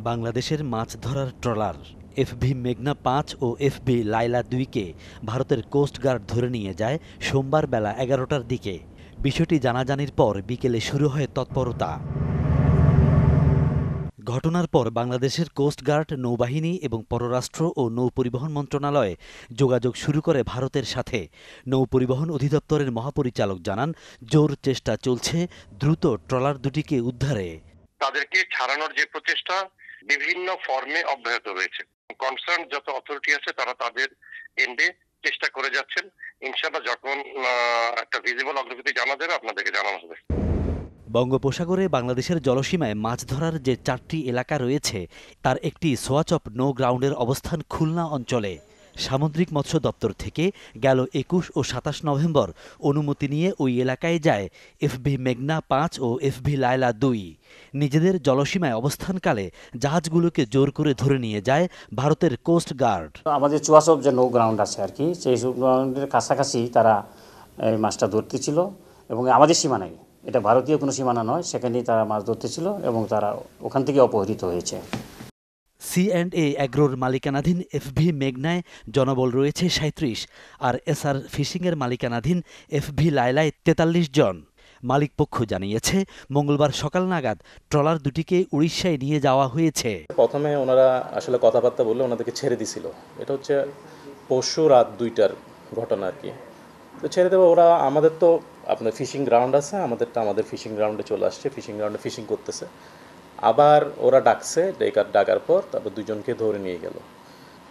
বাংলাদেশের মাছ ধরার trawler FV মেঘনা ৫ ও এফভি লায়লা ২কে ভারতের কোস্টগার্ড ধরে নিয়ে যায় সোমবার বেলা ১১টার দিকে। বিষয়টি জানাজানির পর বিকেলে শুরু হয় তৎপরতা। ঘটনার পর বাংলাদেশের কোস্টগার্ড, নৌবাহিনী এবং পররাষ্ট্র ও নৌপরিবহন মন্ত্রণালয় যোগাযোগ শুরু করে ভারতের সাথে। নৌপরিবহন অধিদপ্তরের মহাপরিচালক জানান, জোর চেষ্টা চলছে দ্রুত ট্রলার দুটিকে উদ্ধারে। তাদেরকে ছাড়ানোর যে প্রচেষ্টা বিভিন্ন ফর্মে অব্যাহত রয়েছে। কনসার্ন যত অথরিটি আছে তারা তাদের এন্ডে চেষ্টা করে যাচ্ছেন। ইনশাআল্লাহ যখন একটা ভিজিবল অগ্রগতি জানা যাবে আপনাদেরকে জানানো হবে। বঙ্গোপসাগরে বাংলাদেশের জলসীমায় মাছ ধরার যে ৪টি এলাকা রয়েছে তার একটি সোয়াচপ নো গ্রাউন্ডের অবস্থান খুলনা অঞ্চলে। সামুদ্রিক মৎস্য দপ্তর থেকে গেল ২১ ও ২৭ নভেম্বর অনুমতি নিয়ে ওই এলাকায় যায় এফভি মেঘনা ৫ ও এফভি লায়লা ২। নিজেদের জলসীমায় অবস্থানকালে জাহাজগুলোকে জোর করে ধরে নিয়ে যায় ভারতের কোস্ট গার্ড। আমাদের চুয়াচপ যে নো গ্রাউন্ড আছে আর কি, সেই গ্রাউন্ডের কাছাকাছি তারা এই মাছটা ধরতেছিল এবং আমাদের সীমানায়, এটা ভারতীয় কোনো সীমানা নয়, সেখানেই তারা মাছ ধরতেছিল এবং তারা ওখান থেকে অপহৃত হয়েছে। C&A অ্যাগ্রোর মালিকানাধীন এফভি মেঘনায় জনবল রয়েছে ৩৭ আর SR ফিশিংয়ের মালিকানাধীন এফভি লায়লায় ৪৩ জন। মালিকপক্ষ জানিয়েছে, মঙ্গলবার সকাল নাগাদ ট্রলার দুটিকে উড়িষ্যায় নিয়ে যাওয়া হয়েছে। প্রথমে ওনারা আসলে কথাবার্তা বললে ওনাদেরকে ছেড়ে দিছিল। এটা হচ্ছে পরশু রাত ২টার ঘটনা আর কি। তো ছেড়ে দেবো, ওরা আমাদের তো আপনার ফিশিং গ্রাউন্ড আছে, আমাদের ফিশিং গ্রাউন্ডে চলে আসছে, ফিশিং গ্রাউন্ডে ফিশিং করতেছে। আবার ওরা ডাকছে, ডাকার পর তারপর দুজনকে ধরে নিয়ে গেল।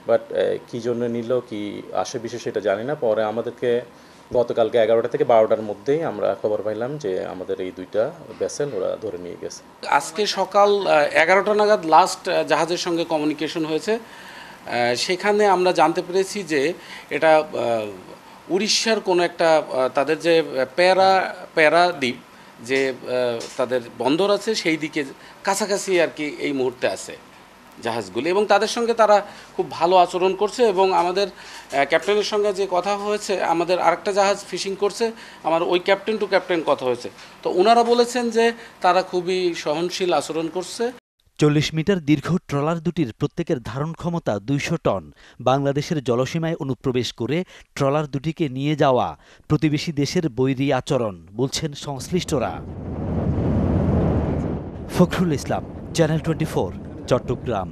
বাট কী জন্য নিল, কি আসে বিশেষ সেটা জানি না। পরে আমাদেরকে গতকালকে ১১টা থেকে ১২টার মধ্যেই আমরা খবর পাইলাম যে আমাদের এই দুইটা ভেসেল ওরা ধরে নিয়ে গেছে। আজকে সকাল ১১টা নাগাদ লাস্ট জাহাজের সঙ্গে কমিউনিকেশন হয়েছে। সেখানে আমরা জানতে পেরেছি যে এটা উড়িষ্যার কোনো একটা তাদের যে প্যারাদ্বীপ যে তাদের বন্দর আছে সেই দিকে কাছাকাছি আর কি এই মুহূর্তে আছে জাহাজগুলি, এবং তাদের সঙ্গে তারা খুব ভালো আচরণ করছে। এবং আমাদের ক্যাপ্টেনের সঙ্গে যে কথা হয়েছে, আমাদের আরেকটা জাহাজ ফিশিং করছে, আমার ওই ক্যাপ্টেন টু ক্যাপ্টেন কথা হয়েছে, তো ওনারা বলেছেন যে তারা খুবই সহনশীল আচরণ করছে। ৪০ মিটার দীর্ঘ ট্রলার দুটির প্রত্যেকের ধারণ ক্ষমতা ২০০ টন। বাংলাদেশের জলসীমায় অনুপ্রবেশ করে ট্রলার দুটিকে নিয়ে যাওয়া প্রতিবেশী দেশের বৈরী আচরণ বলছেন সংশ্লিষ্টরা। ফখরুল ইসলাম, চ্যানেল 24, চট্টগ্রাম।